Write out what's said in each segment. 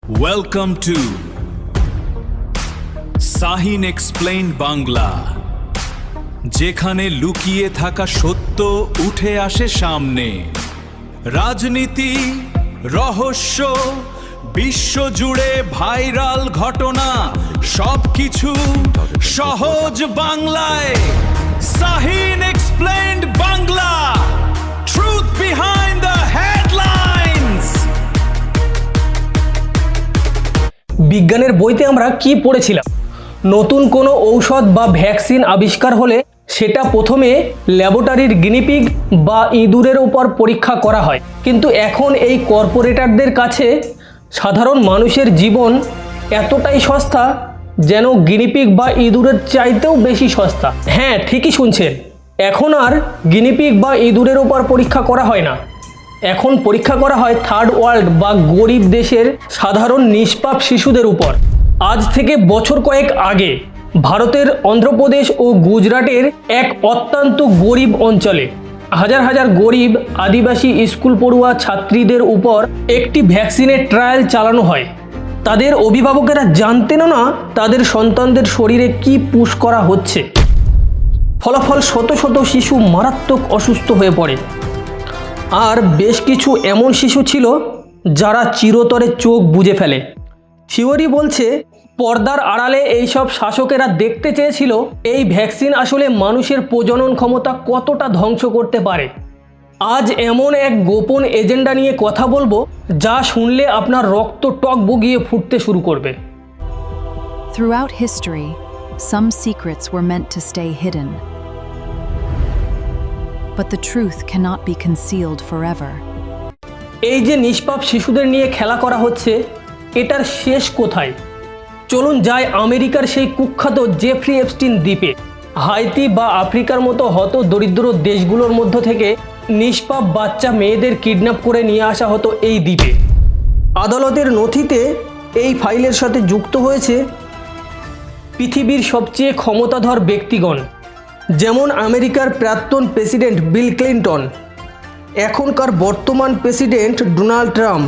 Welcome to Shahin explained Bangla, যেখানে লুকিয়ে থাকা সত্য উঠে আসে সামনে। রাজনীতি, রহস্য, বিশ্বজুড়ে ভাইরাল ঘটনা, সবকিছু সহজ বাংলায়। Shahin explained Bangla, truth behind the headlines. বিজ্ঞানের বইতে আমরা কি পড়েছিলাম? নতুন কোনো ঔষধ বা ভ্যাকসিন আবিষ্কার হলে সেটা প্রথমে ল্যাবরেটরির গিনিপিগ বা ইঁদুরের উপর পরীক্ষা করা হয়। কিন্তু এখন এই কর্পোরেটরদের কাছে সাধারণ মানুষের জীবন এতটাই সস্তা যেন গিনিপিগ বা ইঁদুরের চাইতেও বেশি সস্তা। হ্যাঁ, ঠিকই শুনছেন, এখন আর গিনিপিগ বা ইঁদুরের উপর পরীক্ষা করা হয় না, এখন পরীক্ষা করা হয় থার্ড ওয়ার্ল্ড বা গরিব দেশের সাধারণ নিষ্পাপ শিশুদের উপর। আজ থেকে বছর কয়েক আগে ভারতের অন্ধ্রপ্রদেশ ও গুজরাটের এক অত্যন্ত গরিব অঞ্চলে হাজার হাজার গরিব আদিবাসী স্কুল পড়ুয়া ছাত্রীদের উপর একটি ভ্যাকসিনের ট্রায়াল চালানো হয়। তাদের অভিভাবকেরা জানতেনও না তাদের সন্তানদের শরীরে কি পুশ করা হচ্ছে। ফলাফল শত শত শিশু মারাত্মক অসুস্থ হয়ে পড়ে। আর বেশ কিছু এমন শিশু ছিল যারা চিরতরে চোখ বুজে ফেলে। থিওরি বলছে পর্দার আড়ালে এইসব শাসকেরা দেখতে চেয়েছিল এই ভ্যাকসিন আসলে মানুষের প্রজনন ক্ষমতা কতটা ধ্বংস করতে পারে। আজ এমন এক গোপন এজেন্ডা নিয়ে কথা বলবো যা শুনলে আপনার রক্ত টক বগিয়ে ফুটতে শুরু করবে। Throughout history, some secrets were meant to stay hidden. But the truth cannot be concealed forever. এই যে নিষ্পাপ শিশুদের নিয়ে খেলা করা হচ্ছে, এটার শেষ কোথায়? চলুন যাই আমেরিকার সেই কুখ্যাত জেফ্রি এপস্টিন দ্বীপে। হাইতি বা আফ্রিকার মতো হত দরিদ্র দেশগুলোর মধ্য থেকে নিষ্পাপ বাচ্চা মেয়েদের কিডন্যাপ করে নিয়ে আসা হতো এই দ্বীপে। আদালতের নথিতে এই ফাইলের সাথে যুক্ত হয়েছে পৃথিবীর সবচেয়ে ক্ষমতাধর ব্যক্তিগণ, যেমন আমেরিকার প্রাক্তন প্রেসিডেন্ট বিল ক্লিন্টন, এখনকার বর্তমান প্রেসিডেন্ট ডোনাল্ড ট্রাম্প,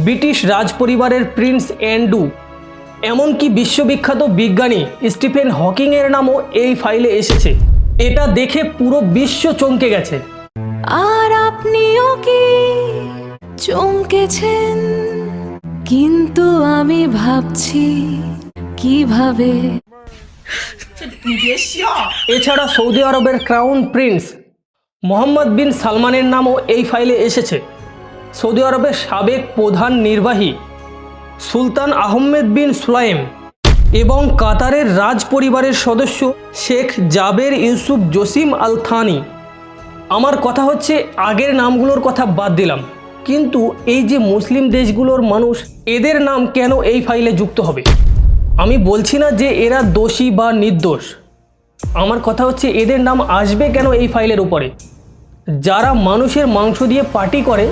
ব্রিটিশ রাজপরিবারের প্রিন্স অ্যান্ড্রু, এমনকি বিশ্ববিখ্যাত বিজ্ঞানী স্টিফেন হকিংয়ের নামও এই ফাইলে এসেছে। এটা দেখে পুরো বিশ্ব চমকে গেছে। আর আপনিও কি চমকেছেন? কিন্তু আমি ভাবছি কিভাবে। এছাড়া সৌদি আরবের ক্রাউন প্রিন্স মোহাম্মদ বিন সালমানের নামও এই ফাইলে এসেছে। সৌদি আরবের সাবেক প্রধান নির্বাহী সুলতান আহমেদ বিন সুলাইম এবং কাতারের রাজ পরিবারের সদস্য শেখ জাবের ইউসুফ জসিম আল থানি। আমার কথা হচ্ছে, আগের নামগুলোর কথা বাদ দিলাম, কিন্তু এই যে মুসলিম দেশগুলোর মানুষ, এদের নাম কেন এই ফাইলে যুক্ত হবে? আমি বলছি না যে এরা দোষী বা নির্দোষ, আমার কথা হচ্ছে এদের নাম আসবে কেন এই ফাইলের উপরে? যারা মানুষের মাংস দিয়ে পার্টি করে,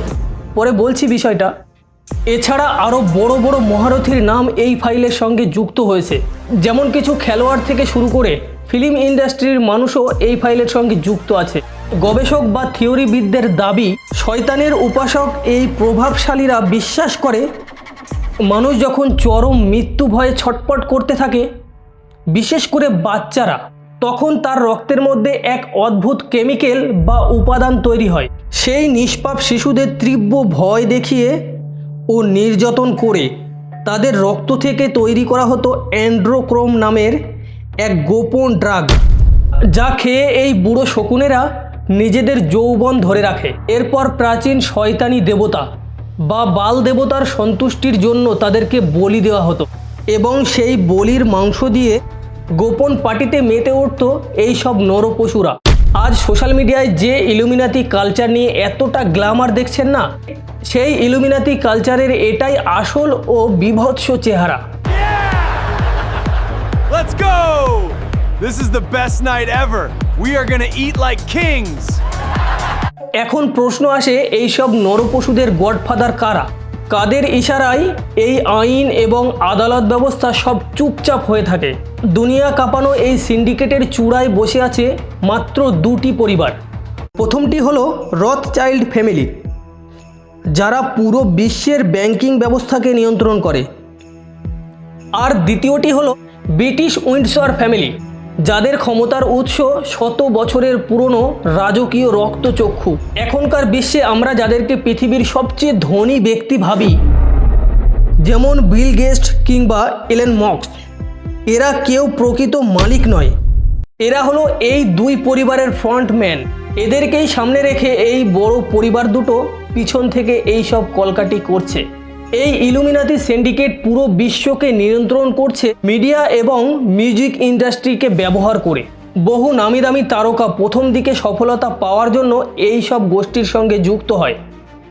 পরে বলছি বিষয়টা। এছাড়া আরও বড় বড় মহারথীর নাম এই ফাইলের সঙ্গে যুক্ত হয়েছে, যেমন কিছু খেলোয়াড় থেকে শুরু করে ফিল্ম ইন্ডাস্ট্রির মানুষও এই ফাইলের সঙ্গে যুক্ত আছে। গবেষক বা থিওরিবিদদের দাবি, শয়তানের উপাসক এই প্রভাবশালীরা বিশ্বাস করে মানুষ যখন চরম মৃত্যু ভয়ে ছটপট করতে থাকে, বিশেষ করে বাচ্চারা, তখন তার রক্তের মধ্যে এক অদ্ভুত কেমিক্যাল বা উপাদান তৈরি হয়। সেই নিষ্পাপ শিশুদের তীব্র ভয় দেখিয়ে ও নির্যাতন করে তাদের রক্ত থেকে তৈরি করা হতো অ্যান্ড্রোক্রোম নামের এক গোপন ড্রাগ, যা খেয়ে এই বুড়ো শকুনেরা নিজেদের যৌবন ধরে রাখে। এরপর প্রাচীন শয়তানি দেবতা বা বাল দেবতার সন্তুষ্টির জন্য তাদেরকে বলি দেওয়া হতো এবং সেই বলির মাংস দিয়ে গোপন পার্টিতে মেতে উঠত এই সব নরপশুরা। আজ সোশ্যাল মিডিয়ায় যে ইলুমিনাতি কালচার নিয়ে এতটা গ্ল্যামার দেখছেন না, সেই ইলুমিনাতি কালচারের এটাই আসল ও বিভৎস চেহারা। Let's go! This is the best night ever. We are gonna eat like kings. এখন প্রশ্ন আসে, এই সব নরপশুদের গডফাদার কারা? কাদের ইশারায় এই আইন এবং আদালত ব্যবস্থা সব চুপচাপ হয়ে থাকে? দুনিয়া কাঁপানো এই সিন্ডিকেটের চূড়ায় বসে আছে মাত্র দুটি পরিবার। প্রথমটি হলো রথচাইল্ড ফ্যামিলি। যারা পুরো বিশ্বের ব্যাংকিং ব্যবস্থাকে নিয়ন্ত্রণ করে। আর দ্বিতীয়টি হলো ব্রিটিশ উইন্ডসর ফ্যামিলি, যাদের ক্ষমতার উৎস শত বছরের পুরনো রাজকীয় রক্তচক্ষু। এখনকার বিশ্বে আমরা যাদেরকে পৃথিবীর সবচেয়ে ধনী ব্যক্তি ভাবি, যেমন বিল গেটস কিংবা এলেন মাস্ক, এরা কেউ প্রকৃত মালিক নয়। এরা হলো এই দুই পরিবারের ফ্রন্টম্যান। এদেরকেই সামনে রেখে এই বড় পরিবার দুটো পিছন থেকে এই সব কলকাটি করছে। এই ইলুমিনাতি সিন্ডিকেট পুরো বিশ্বকে নিয়ন্ত্রণ করছে মিডিয়া এবং মিউজিক ইন্ডাস্ট্রিকে ব্যবহার করে। বহু নামি দামি তারকা প্রথম দিকে সফলতা পাওয়ার জন্য এই সব গোষ্ঠীর সঙ্গে যুক্ত হয়,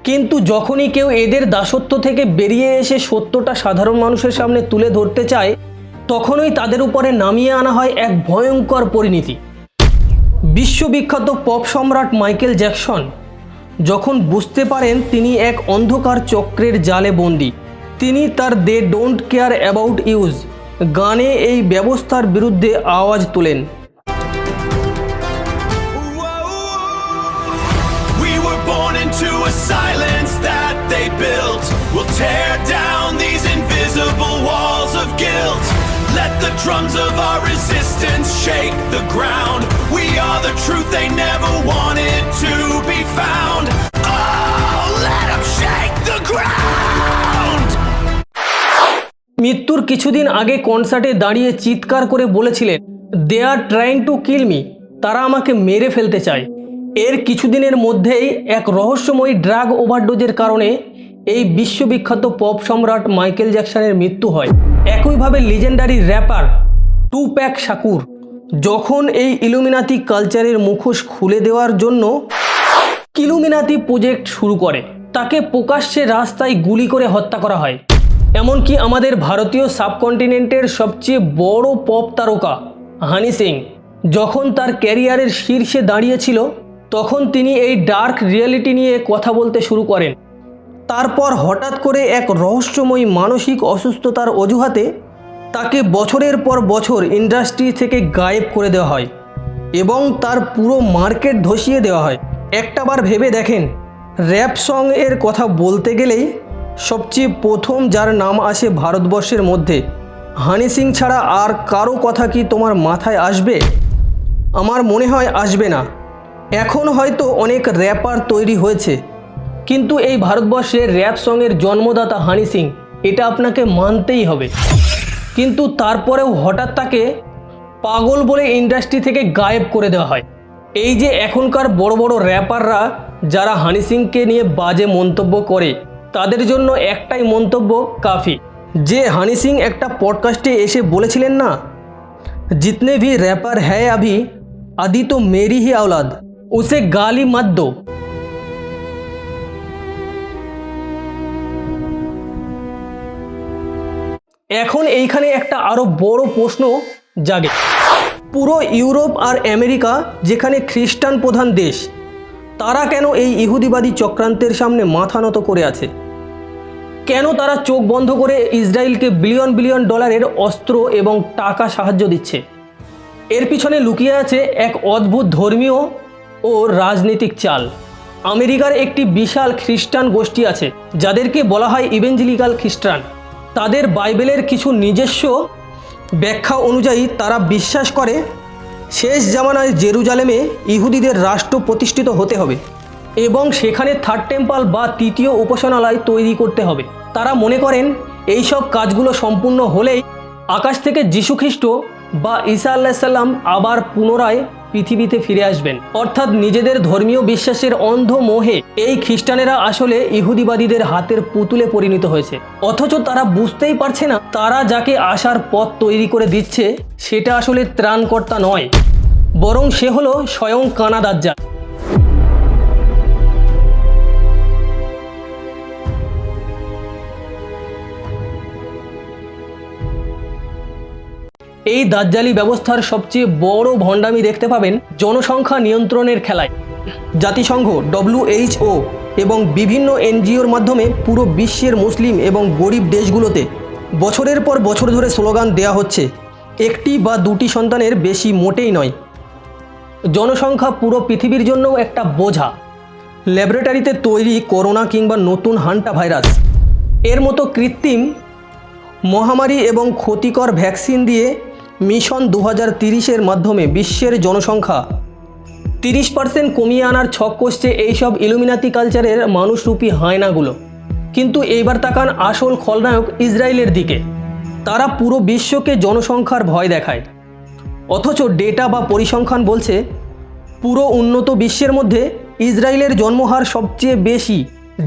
কিন্তু যখনই কেউ এদের দাসত্ব থেকে বেরিয়ে এসে সত্যটা সাধারণ মানুষের সামনে তুলে ধরতে চায়, তখনই তাদের উপরে নামিয়ে আনা হয় এক ভয়ঙ্কর পরিণতি। বিশ্ববিখ্যাত পপ সম্রাট মাইকেল জ্যাকসন যখন বুঝতে পারেন তিনি এক অন্ধকার চক্রের জালে বন্দী, তিনি তার they don't care about us গানে এই ব্যবস্থার বিরুদ্ধে আওয়াজ তোলেন। We were born into a silence that they built. We'll tear down these invisible walls of guilt. Let the drums of our resistance shake the ground. We are the truth they never wanted to be found. Oh, let them shake the ground. মৃত্যুর কিছুদিন আগে কনসার্টে দাঁড়িয়ে চিৎকার করে বলেছিলেন, they are trying to kill me, তারা আমাকে মেরে ফেলতে চায়। এর কিছুদিনের মধ্যেই এক রহস্যময়ী ড্রাগ ওভারডোজের কারণে এই বিশ্ববিখ্যাত পপ সম্রাট মাইকেল জ্যাকসনের মৃত্যু হয়। একইভাবে লিজেন্ডারি র্যাপার টুপ্যাক শাকুর যখন এই ইলুমিনাতি কালচারের মুখোশ খুলে দেওয়ার জন্য ইলুমিনাতি প্রজেক্ট শুরু করে, তাকে প্রকাশ্যে রাস্তায় গুলি করে হত্যা করা হয়। এমনকি আমাদের ভারতীয় সাবকন্টিনেন্টের সবচেয়ে বড় পপ তারকা হানি সিং যখন তার ক্যারিয়ারের শীর্ষে দাঁড়িয়েছিল, তখন তিনি এই ডার্ক রিয়েলিটি নিয়ে কথা বলতে শুরু করেন। তারপর হঠাৎ করে এক রহস্যময়ী মানসিক অসুস্থতার অজুহাতে তাকে বছরের পর বছর ইন্ডাস্ট্রি থেকে গায়েব করে দেওয়া হয় এবং তার পুরো মার্কেট ধসিয়ে দেওয়া হয়। একটাবার ভেবে দেখেন, র্যাপ সং এর কথা বলতে গেলেই সবচেয়ে প্রথম যার নাম আসে ভারতবর্ষের মধ্যে, হানি সিং ছাড়া আর কারো কথা কি তোমার মাথায় আসবে? আমার মনে হয় আসবে না। এখন হয়তো অনেক র্যাপার তৈরি হয়েছে, কিন্তু এই ভারতবর্ষে র্যাপ সঙের জন্মদাতা হানি সিং, এটা আপনাকে মানতেই হবে। কিন্তু তারপরেও হঠাৎ তাকে পাগল বলে ইন্ডাস্ট্রি থেকে গায়েব করে দেওয়া হয়। এই যে এখনকার বড় বড় র্যাপাররা যারা হানি সিংকে নিয়ে বাজে মন্তব্য করে, তাদের জন্য একটাই মন্তব্য কাফি, যে হানি সিং একটা পডকাস্টে এসে বলেছিলেন না, जितने भी रैपर है अभी आदि तो मेरी ही औलाद, उसे गाली मत दो। এখন এইখানে একটা আরো বড় প্রশ্ন জাগে, পুরো ইউরোপ আর আমেরিকা যেখানে খ্রিস্টান প্রধান দেশ, তারা কেন এই ইহুদিবাদী চক্রান্তের সামনে মাথা নত করে আছে? কেন তারা চোখ বন্ধ করে ইসরায়েলকে বিলিয়ন বিলিয়ন ডলারের অস্ত্র এবং টাকা সাহায্য দিচ্ছে? এর পিছনে লুকিয়ে আছে এক অদ্ভুত ধর্মীয় ও রাজনৈতিক চাল। আমেরিকার একটি বিশাল খ্রিস্টান গোষ্ঠী আছে যাদেরকে বলা হয় ইভেঞ্জেলিক্যাল খ্রিস্টান। তাদের বাইবেলের কিছু নিজস্ব ব্যাখ্যা অনুযায়ী তারা বিশ্বাস করে শেষ জামানায় জেরুজালেমে ইহুদিদের রাষ্ট্র প্রতিষ্ঠিত হতে হবে এবং সেখানে থার্ড টেম্পল বা তৃতীয় উপাসনালয় তৈরি করতে হবে। তারা মনে করেন এই সব কাজগুলো সম্পূর্ণ হলেই আকাশ থেকে যীশুখ্রিস্ট বা ঈসা আলাইহিস সালাম আবার পুনরায় পৃথিবীতে ফিরে আসবেন। অর্থাৎ নিজেদের ধর্মীয় বিশ্বাসের অন্ধ মোহে এই খ্রিস্টানেরা আসলে ইহুদিবাদীদের হাতের পুতুলে পরিণত হয়েছে, অথচ তারা বুঝতেই পারছে না তারা যাকে আসার পথ তৈরি করে দিচ্ছে সেটা আসলে ত্রাণকর্তা নয়, বরং সে হলো স্বয়ং কানা দাজ্জাল। এই দাজ্জালি ব্যবস্থার সবচেয়ে বড় ভণ্ডামি দেখতে পাবেন জনসংখ্যা নিয়ন্ত্রণের খেলায়। জাতিসংঘ, WHO এবং বিভিন্ন এনজিওর মাধ্যমে পুরো বিশ্বের মুসলিম এবং গরিব দেশগুলোতে বছরের পর বছর ধরে স্লোগান দেয়া হচ্ছে, একটি বা দুটি সন্তানের বেশি মোটেই নয়। জনসংখ্যা পুরো পৃথিবীর জন্যও একটা বোঝা। ল্যাবরেটরিতে তৈরি করোনা কিংবা নতুন হান্টা ভাইরাস এর মতো কৃত্রিম মহামারী এবং ক্ষতিকর ভ্যাকসিন দিয়ে মিশন 2030-এর মাধ্যমে বিশ্বের জনসংখ্যা 30% কমিয়ে আনার ছক কষছে এইসব ইলুমিনাতি কালচারের মানুষরূপী হায়নাগুলো। কিন্তু এইবার তাকান আসল খলনায়ক ইসরায়েলের দিকে। তারা পুরো বিশ্বকে জনসংখ্যার ভয় দেখায়, অথচ ডেটা বা পরিসংখ্যান বলছে পুরো উন্নত বিশ্বের মধ্যে ইসরায়েলের জন্মহার সবচেয়ে বেশি।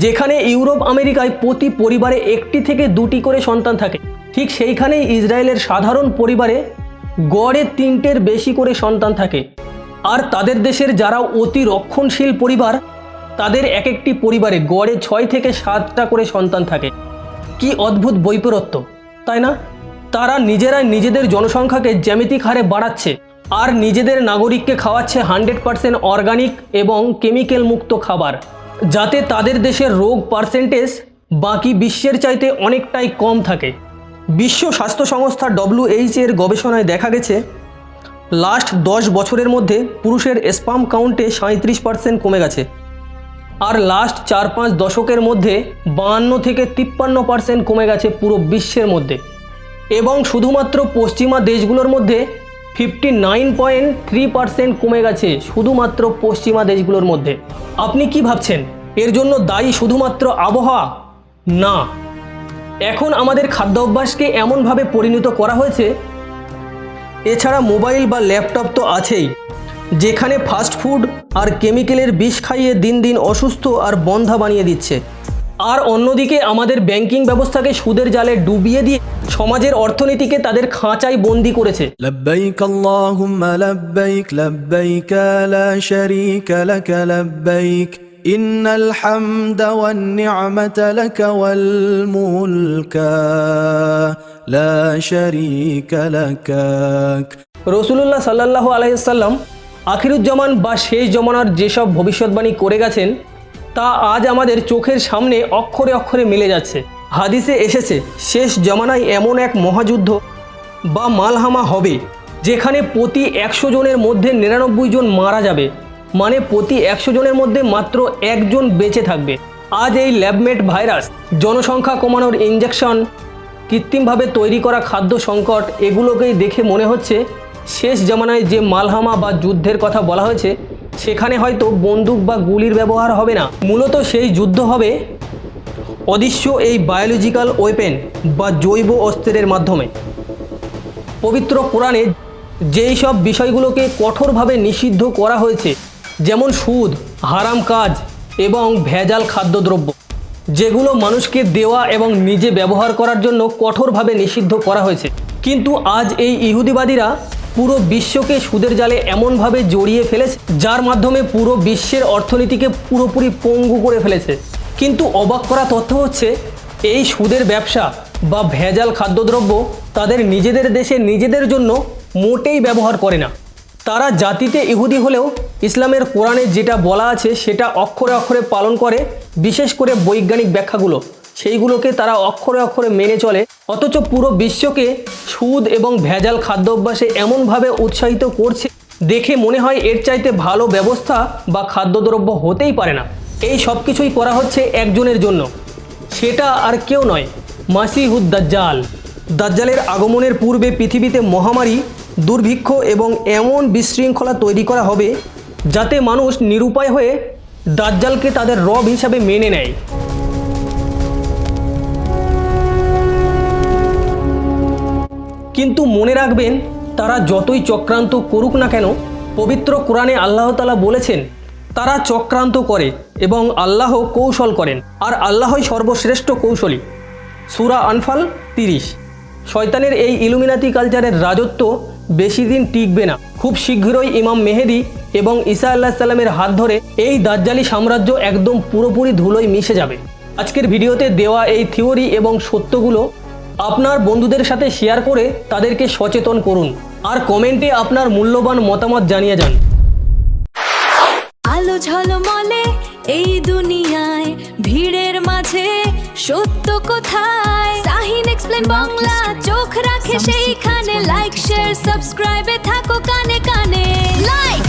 যেখানে ইউরোপ আমেরিকায় প্রতি পরিবারে 1টি থেকে 2টি করে সন্তান থাকে, ঠিক সেইখানেই ইসরায়েলের সাধারণ পরিবারে গড়ে 3টের বেশি করে সন্তান থাকে। আর তাদের দেশের যারা অতি রক্ষণশীল পরিবার, তাদের এক একটি পরিবারে গড়ে 6 থেকে 7টা করে সন্তান থাকে। কি অদ্ভুত বৈপরীত্য, তাই না? তারা নিজেরাই নিজেদের জনসংখ্যাকে জ্যামিতিক হারে বাড়াচ্ছে আর নিজেদের নাগরিককে খাওয়াচ্ছে 100% অর্গানিক এবং কেমিক্যাল মুক্ত খাবার, যাতে তাদের দেশের রোগ পার্সেন্টেজ বাকি বিশ্বের চাইতে অনেকটাই কম থাকে। বিশ্ব স্বাস্থ্য সংস্থা WHO এর গবেষণায় দেখা গেছে লাস্ট 10 বছরের মধ্যে পুরুষের স্পার্ম কাউন্টে 37% কমে গেছে, আর লাস্ট 4-5 দশকের মধ্যে 52 থেকে 53% কমে গেছে পুরো বিশ্বের মধ্যে। এবং শুধুমাত্র পশ্চিমা দেশগুলোর মধ্যে 59.3% কমে গেছে, শুধুমাত্র পশ্চিমা দেশগুলোর মধ্যে। আপনি কি ভাবছেন এর জন্য দায়ী শুধুমাত্র আবহাওয়া? না, এখন আমাদের খাদ্য অভ্যাসকে এমনভাবে পরিণত করা হয়েছে, এছাড়া মোবাইল বা ল্যাপটপ তো আছেই, যেখানে ফাস্ট ফুড আর কেমিক্যালের বিষ খাইয়ে দিন দিন অসুস্থ আর বন্ধ্যা বানিয়ে দিচ্ছে। আর অন্যদিকে আমাদের ব্যাংকিং ব্যবস্থাকে সুদের জালে ডুবিয়ে দিয়ে সমাজের অর্থনীতিকে তাদের খাঁচায় বন্দি করেছে। لبيك اللهم لبيك لبيك لا شريك لك لبيك إن الحمد والنعمة لك والملك لا شريك لك। রসুলুল্লাহ সাল্লাল্লাহু আলাইহি সাল্লাম আখিরুজ্জামান বা শেষ জমানার যেসব ভবিষ্যৎবাণী করে গেছেন, তা আজ আমাদের চোখের সামনে অক্ষরে অক্ষরে মিলে যাচ্ছে। হাদিসে এসেছে শেষ জমানায় এমন এক মহাযুদ্ধ বা মালহামা হবে, যেখানে প্রতি 100 জনের মধ্যে 99 জন মারা যাবে, মানে প্রতি 100 জনের মধ্যে মাত্র 1 জন বেঁচে থাকবে। আজ এই ল্যাবমেড ভাইরাস, জনসংখ্যা কমানোর ইঞ্জেকশন, কৃত্রিমভাবে তৈরি করা খাদ্য সংকট, এগুলোকেই দেখে মনে হচ্ছে শেষ জামানায় যে মালহামা বা যুদ্ধের কথা বলা হয়েছে, সেখানে হয়তো বন্দুক বা গুলির ব্যবহার হবে না। মূলত সেই যুদ্ধ হবে অদৃশ্য এই বায়োলজিক্যাল ওয়েপেন বা জৈব অস্ত্রের মাধ্যমে। পবিত্র কোরআনে যেই সব বিষয়গুলোকে কঠোরভাবে নিষিদ্ধ করা হয়েছে, যেমন সুদ, হারাম কাজ এবং ভেজাল খাদ্যদ্রব্য, যেগুলো মানুষকে দেওয়া এবং নিজে ব্যবহার করার জন্য কঠোরভাবে নিষিদ্ধ করা হয়েছে, কিন্তু আজ এই ইহুদিবাদীরা পুরো বিশ্বকে সুদের জালে এমনভাবে জড়িয়ে ফেলেছে, যার মাধ্যমে পুরো বিশ্বের অর্থনীতিকে পুরোপুরি পঙ্গু করে ফেলেছে। কিন্তু অবাক করা তথ্য হচ্ছে, এই সুদের ব্যবসা বা ভেজাল খাদ্যদ্রব্য তাদের নিজেদের দেশে নিজেদের জন্য মোটেই ব্যবহার করে না। তারা জাতিতে ইহুদি হলেও ইসলামের কোরআনে যেটা বলা আছে সেটা অক্ষরে অক্ষরে পালন করে, বিশেষ করে বৈজ্ঞানিক ব্যাখ্যাগুলো, সেইগুলোকে তারা অক্ষরে অক্ষরে মেনে চলে। অথচ পুরো বিশ্বকে সুদ এবং ভেজাল খাদ্য অভ্যাসে এমনভাবে উৎসাহিত করছে, দেখে মনে হয় এর চাইতে ভালো ব্যবস্থা বা খাদ্যদ্রব্য হতেই পারে না। এই সব কিছুই করা হচ্ছে একজনের জন্য, সেটা আর কেউ নয়, মাসিহুদ দাজ্জাল। দাজ্জালের আগমনের পূর্বে পৃথিবীতে মহামারী, দুর্ভিক্ষ এবং এমন বিশৃঙ্খলা তৈরি করা হবে, যাতে মানুষ নিরুপায় হয়ে দাজ্জালকে তাদের রব হিসাবে মেনে নেয়। কিন্তু মনে রাখবেন, তারা যতই চক্রান্ত করুক না কেন, পবিত্র কোরআনে আল্লাহ তাআলা বলেছেন তারা চক্রান্ত করে এবং আল্লাহ কৌশল করেন, আর আল্লাহই সর্বশ্রেষ্ঠ কৌশলী। সূরা আনফাল 30। শয়তানের এই ইলুমিনাতি কালচারের রাজত্ব বেশি দিন টিকবে না। খুব শীঘ্রই ইমাম মেহেদি এবং ঈসা আলাইহিস সালামের হাত ধরে এই দাজ্জালি সাম্রাজ্য একদম পুরোপুরি ধুলোয় মিশে যাবে। আজকের ভিডিওতে দেওয়া এই থিওরি এবং সত্যগুলো আপনার বন্ধুদের সাথে শেয়ার করে তাদেরকে সচেতন করুন, আর কমেন্টে আপনার মূল্যবান মতামত জানিয়ে যান। আলো ঝলমলে এই দুনিয়ায়, ভিড়ের মাঝে সত্য কোথায়? শাহিন এক্সপ্লেইন বাংলা, চোখ রাখে সেইখানে। লাইক শেয়ার সাবস্ক্রাইবে থাকো কানে কানে। লাইক